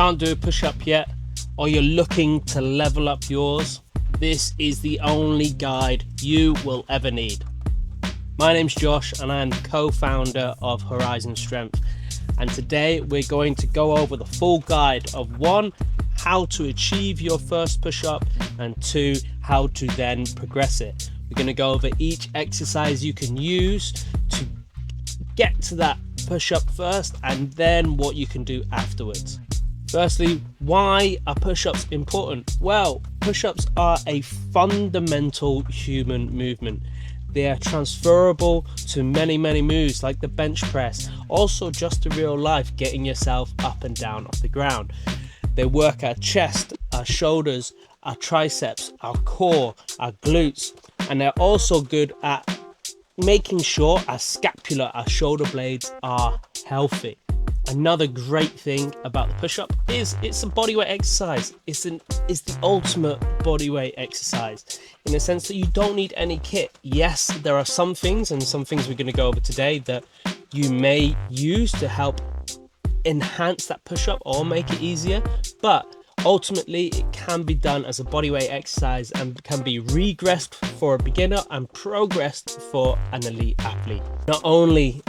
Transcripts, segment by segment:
Can't do a push-up yet, or you're looking to level up yours, this is the only guide you will ever need. My name's Josh and I'm co-founder of Horizon Strength, and today we're going to go over the full guide of 1, how to achieve your first push-up, and 2, how to then progress it. We're going to go over each exercise you can use to get to that push-up first, and then what you can do afterwards. Firstly, why are push-ups important? Well, push-ups are a fundamental human movement. They are transferable to many moves like the bench press, also just to real life, getting yourself up and down off the ground. They work our chest, our shoulders, our triceps, our core, our glutes, and they're also good at making sure our scapula, our shoulder blades are healthy. Another great thing about the push-up is it's a bodyweight exercise. It's the ultimate bodyweight exercise in the sense that you don't need any kit. Yes, there are some things we're going to go over today that you may use to help enhance that push-up or make it easier, but ultimately it can be done as a bodyweight exercise and can be regressed for a beginner and progressed for an elite athlete. Not only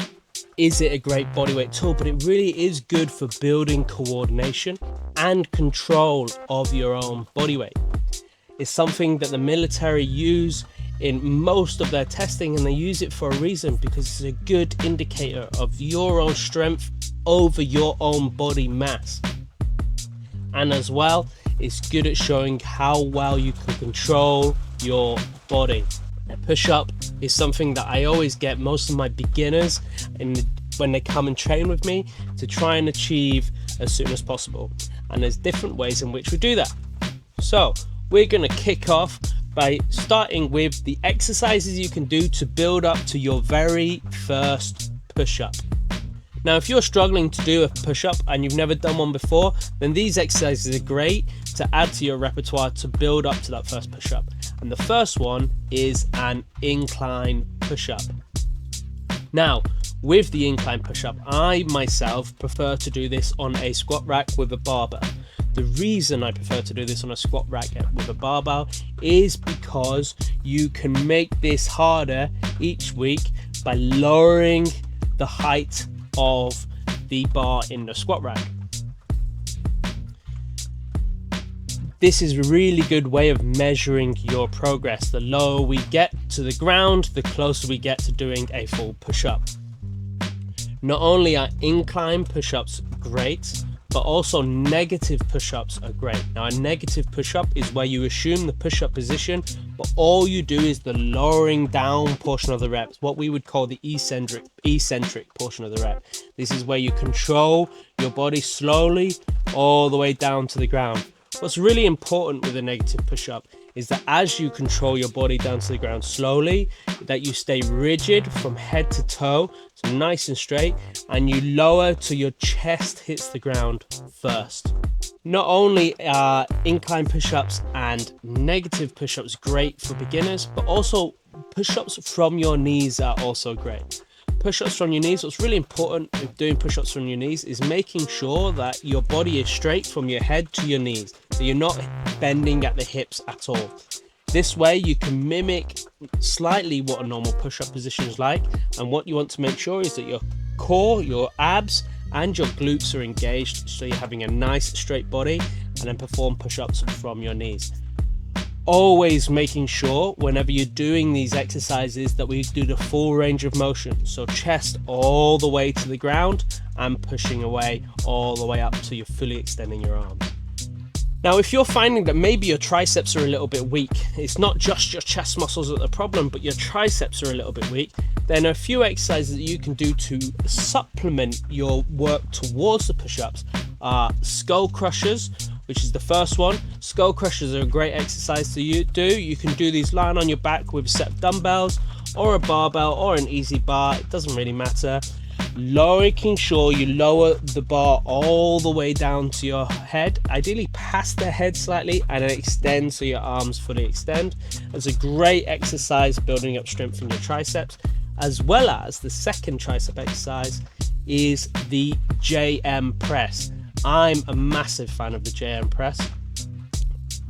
is it a great bodyweight tool, but it really is good for building coordination and control of your own bodyweight. It's something that the military use in most of their testing, and they use it for a reason, because it's a good indicator of your own strength over your own body mass. And as well, it's good at showing how well you can control your body. A push-up is something that I always get most of my beginners when they come and train with me to try and achieve as soon as possible. And there's different ways in which we do that. So we're going to kick off by starting with the exercises you can do to build up to your very first push-up. Now, if you're struggling to do a push-up and you've never done one before, then these exercises are great to add to your repertoire to build up to that first push-up. And the first one is an incline push-up. Now, with the incline push-up, I myself prefer to do this on a squat rack with a barbell. The reason I prefer to do this on a squat rack with a barbell is because you can make this harder each week by lowering the height of the bar in the squat rack. This is a really good way of measuring your progress. The lower we get to the ground, the closer we get to doing a full push-up. Not only are incline push-ups great, but also negative push-ups are great. Now, a negative push-up is where you assume the push-up position, but all you do is the lowering down portion of the reps, what we would call the eccentric portion of the rep. This is where you control your body slowly all the way down to the ground. What's really important with a negative push-up is that as you control your body down to the ground slowly, that you stay rigid from head to toe, so nice and straight, and you lower till your chest hits the ground first. Not only are incline push-ups and negative push-ups great for beginners, but also push-ups from your knees are also great. Push-ups from your knees, what's really important with doing push-ups from your knees is making sure that your body is straight from your head to your knees, so you're not bending at the hips at all. This way you can mimic slightly what a normal push-up position is like, and what you want to make sure is that your core, your abs and your glutes are engaged, so you're having a nice straight body, and then perform push-ups from your knees. Always making sure whenever you're doing these exercises that we do the full range of motion, so chest all the way to the ground and pushing away all the way up till you're fully extending your arms. Now, if you're finding that maybe your triceps are a little bit weak, it's not just your chest muscles that are the problem, but your triceps are a little bit weak, then a few exercises that you can do to supplement your work towards the push-ups are skull crushers, which is the first one. Skull crushers are a great exercise to do. You can do these lying on your back with a set of dumbbells or a barbell or an easy bar, it doesn't really matter. Making sure you lower the bar all the way down to your head, ideally past the head slightly, and then extend so your arms fully extend. It's a great exercise building up strength in your triceps, as well as the second tricep exercise is the JM press. I'm a massive fan of the JM press.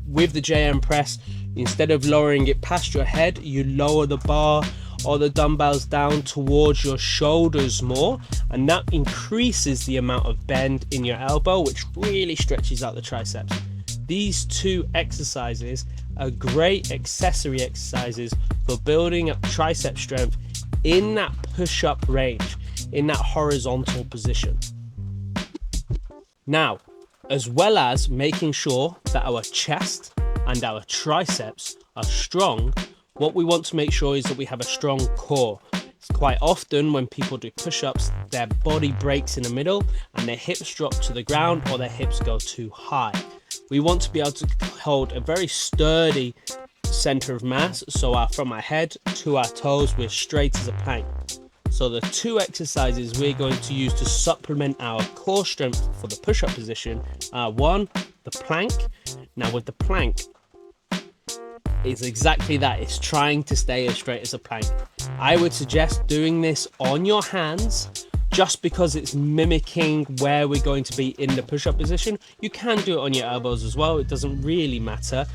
With the JM press, instead of lowering it past your head, you lower the bar or the dumbbells down towards your shoulders more, and that increases the amount of bend in your elbow, which really stretches out the triceps. These two exercises are great accessory exercises for building up tricep strength in that push-up range, in that horizontal position. Now, as well as making sure that our chest and our triceps are strong, what we want to make sure is that we have a strong core. It's quite often when people do push-ups, their body breaks in the middle and their hips drop to the ground or their hips go too high. We want to be able to hold a very sturdy center of mass, so from our head to our toes, we're straight as a plank. So the two exercises we're going to use to supplement our core strength for the push-up position are one, the plank. Now with the plank, it's exactly that. It's trying to stay as straight as a plank. I would suggest doing this on your hands just because it's mimicking where we're going to be in the push-up position. You can do it on your elbows as well. It doesn't really matter.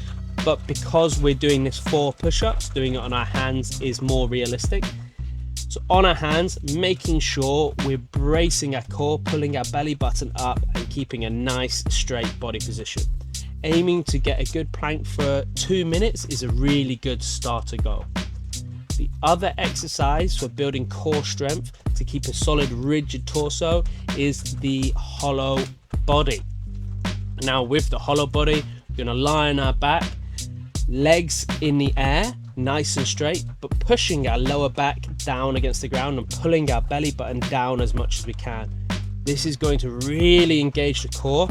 But because we're doing this for push-ups, doing it on our hands is more realistic. So on our hands, making sure we're bracing our core, pulling our belly button up and keeping a nice straight body position. Aiming to get a good plank for 2 minutes is a really good starter goal. The other exercise for building core strength to keep a solid rigid torso is the hollow body. Now with the hollow body, we're going to lie on our back, legs in the air, nice and straight, but pushing our lower back down against the ground and pulling our belly button down as much as we can. This is going to really engage the core,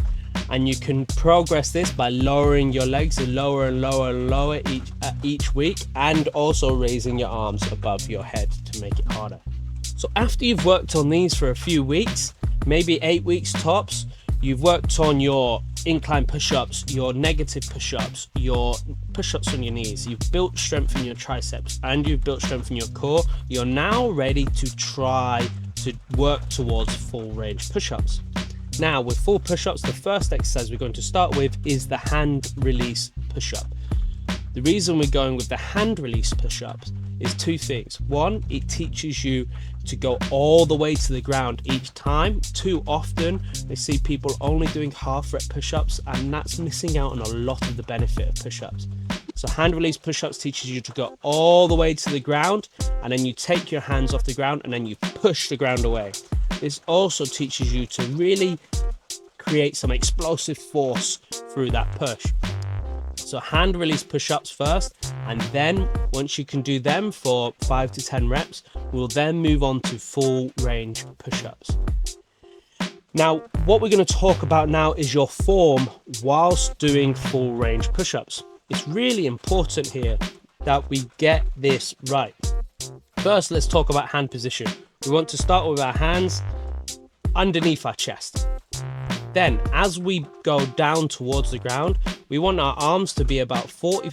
and you can progress this by lowering your legs lower and lower and lower each week, and also raising your arms above your head to make it harder. So after you've worked on these for a few weeks, maybe 8 weeks tops, you've worked on your incline push-ups, your negative push-ups, your push-ups on your knees, you've built strength in your triceps, and you've built strength in your core, you're now ready to try to work towards full range push-ups. Now with full push-ups, the first exercise we're going to start with is the hand release push-up. The reason we're going with the hand release push-ups is two things. One, it teaches you to go all the way to the ground each time. Too often I see people only doing half rep push-ups, and that's missing out on a lot of the benefit of push-ups. So hand release push-ups teaches you to go all the way to the ground, and then you take your hands off the ground and then you push the ground away. This also teaches you to really create some explosive force through that push. So hand release push-ups first, and then once you can do them for 5 to 10 reps, we'll then move on to full range push-ups. Now, what we're going to talk about now is your form whilst doing full range push-ups. It's really important here that we get this right. First, let's talk about hand position. We want to start with our hands underneath our chest. Then, as we go down towards the ground, we want our arms to be about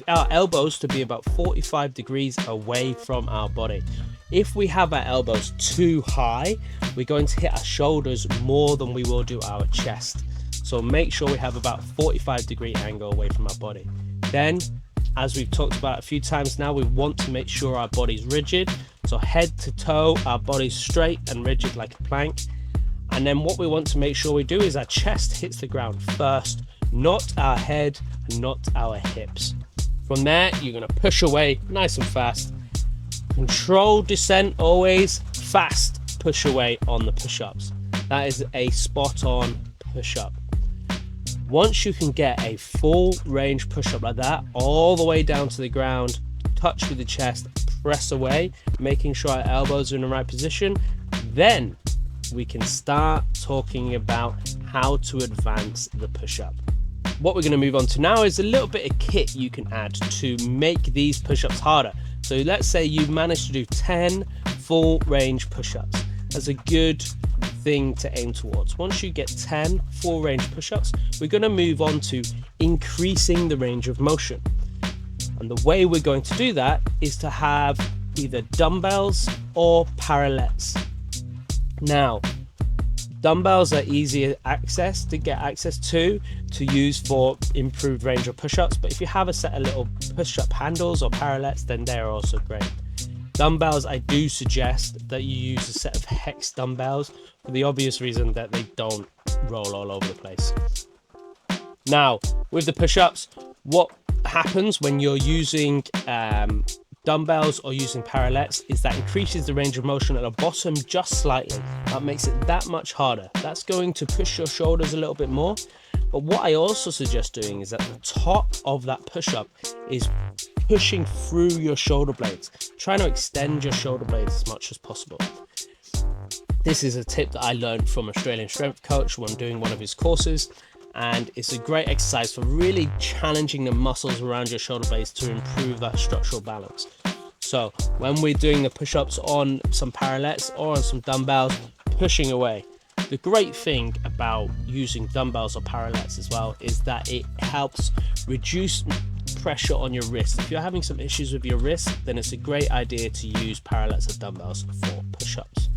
our elbows to be about 45 degrees away from our body. If we have our elbows too high, we're going to hit our shoulders more than we will do our chest. So make sure we have about 45-degree angle away from our body. Then, as we've talked about a few times now, we want to make sure our body's rigid. So head to toe, our body's straight and rigid like a plank. And then what we want to make sure we do is our chest hits the ground first, not our head, not our hips. From there, you're going to push away nice and fast. Controlled descent always, fast push away on the push-ups. That is a spot on push-up. Once you can get a full range push-up like that, all the way down to the ground, touch with the chest, press away, making sure our elbows are in the right position, then we can start talking about how to advance the push-up. What we're going to move on to now is a little bit of kit you can add to make these push-ups harder. So let's say you've managed to do 10 full range push-ups. That's a good thing to aim towards. Once you get 10 full range push-ups, we're going to move on to increasing the range of motion. And the way we're going to do that is to have either dumbbells or parallettes. Now, Dumbbells are easier to get access to use for improved range of push-ups, but if you have a set of little push-up handles or parallettes, then they're also great. Dumbbells, I do suggest that you use a set of hex dumbbells for the obvious reason that they don't roll all over the place. Now, with the push-ups, what happens when you're using dumbbells or using parallettes is that increases the range of motion at the bottom just slightly. That makes it that much harder. That's going to push your shoulders a little bit more. But what I also suggest doing is at the top of that push-up is pushing through your shoulder blades, trying to extend your shoulder blades as much as possible. This is a tip that I learned from Australian strength coach when doing one of his courses, and it's a great exercise for really challenging the muscles around your shoulder blades to improve that structural balance. So when we're doing the push-ups on some parallettes or on some dumbbells, pushing away. The great thing about using dumbbells or parallettes as well is that it helps reduce pressure on your wrist. If you're having some issues with your wrist, then it's a great idea to use parallettes or dumbbells for push-ups.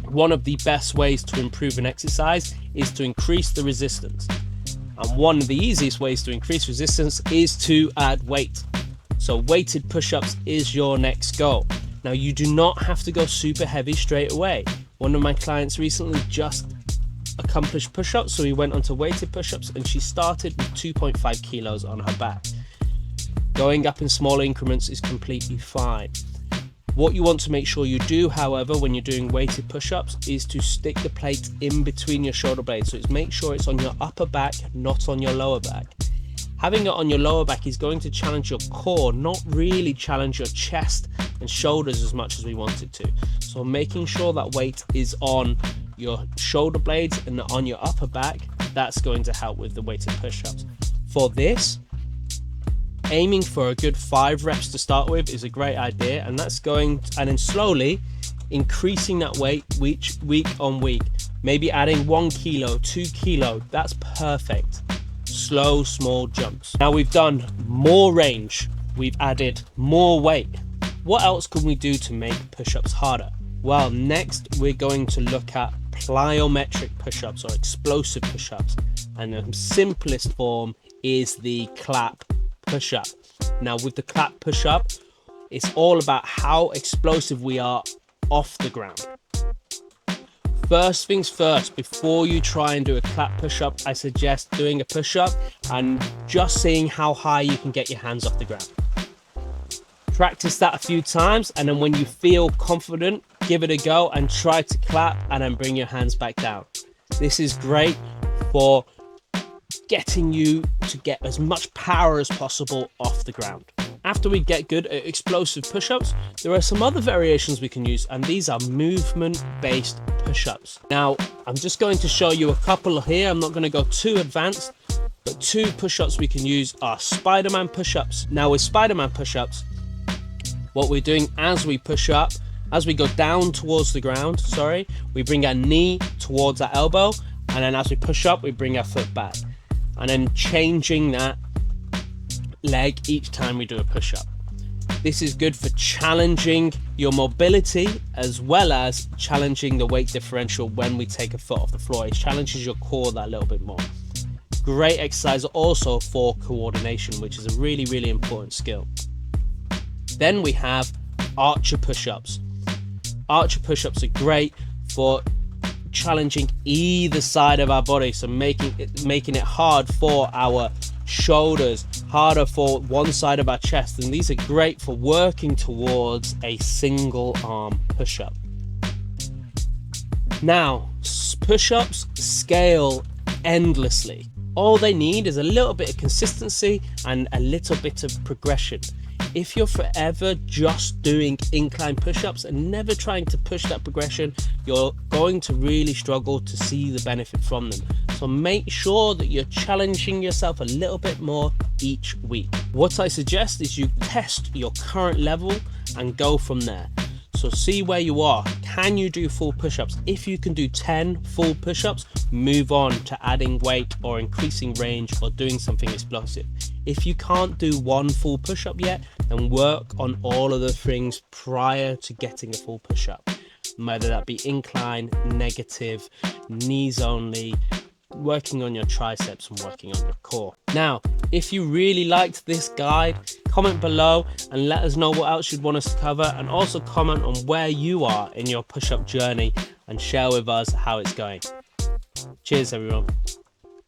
One of the best ways to improve an exercise is to increase the resistance. And one of the easiest ways to increase resistance is to add weight. So weighted push-ups is your next goal. Now, you do not have to go super heavy straight away. One of my clients recently just accomplished push-ups, so we went onto weighted push-ups and she started with 2.5 kilos on her back. Going up in small increments is completely fine. What you want to make sure you do, however, when you're doing weighted push-ups is to stick the plate in between your shoulder blades. So make sure it's on your upper back, not on your lower back. Having it on your lower back is going to challenge your core, not really challenge your chest and shoulders as much as we want it to. So making sure that weight is on your shoulder blades and on your upper back, that's going to help with the weighted push-ups. For this, aiming for a good 5 reps to start with is a great idea, and that's going and then slowly increasing that weight week on week, maybe adding 1 kilo, 2 kilo. That's perfect. Slow, small jumps. Now we've done more range, we've added more weight. What else can we do to make push-ups harder? Well, next we're going to look at plyometric push-ups or explosive push-ups, and the simplest form is the clap push-up. Now with the clap push-up, it's all about how explosive we are off the ground. First things first, before you try and do a clap push-up, I suggest doing a push-up and just seeing how high you can get your hands off the ground. Practice that a few times, and then when you feel confident, give it a go and try to clap and then bring your hands back down. This is great for getting you to get as much power as possible off the ground. After we get good at explosive push-ups, there are some other variations we can use, and these are movement-based push-ups. Now, I'm just going to show you a couple here. I'm not going to go too advanced, but 2 push-ups we can use are Spider-Man push-ups. Now, with Spider-Man push-ups, what we're doing as we push up, as we go down towards the ground, we bring our knee towards our elbow, and then as we push up, we bring our foot back. And then changing that leg each time we do a push-up. This is good for challenging your mobility as well as challenging the weight differential when we take a foot off the floor. It challenges your core that little bit more. Great exercise also for coordination, which is a really, really important skill. Then we have archer push-ups. Archer push-ups are great for challenging either side of our body, so making it hard for our shoulders, harder for one side of our chest, and these are great for working towards a single arm push-up. Now, push-ups scale endlessly. All they need is a little bit of consistency and a little bit of progression. If you're forever just doing incline push-ups and never trying to push that progression, you're going to really struggle to see the benefit from them. So make sure that you're challenging yourself a little bit more each week. What I suggest is you test your current level and go from there. So see where you are. Can you do full push-ups? If you can do 10 full push-ups, move on to adding weight or increasing range or doing something explosive. If you can't do 1 full push-up yet, then work on all of the things prior to getting a full push-up. whether that be incline, negative, knees only, working on your triceps and working on your core. Now, if you really liked this guide, comment below and let us know what else you'd want us to cover, and also comment on where you are in your push-up journey and share with us how it's going. Cheers everyone.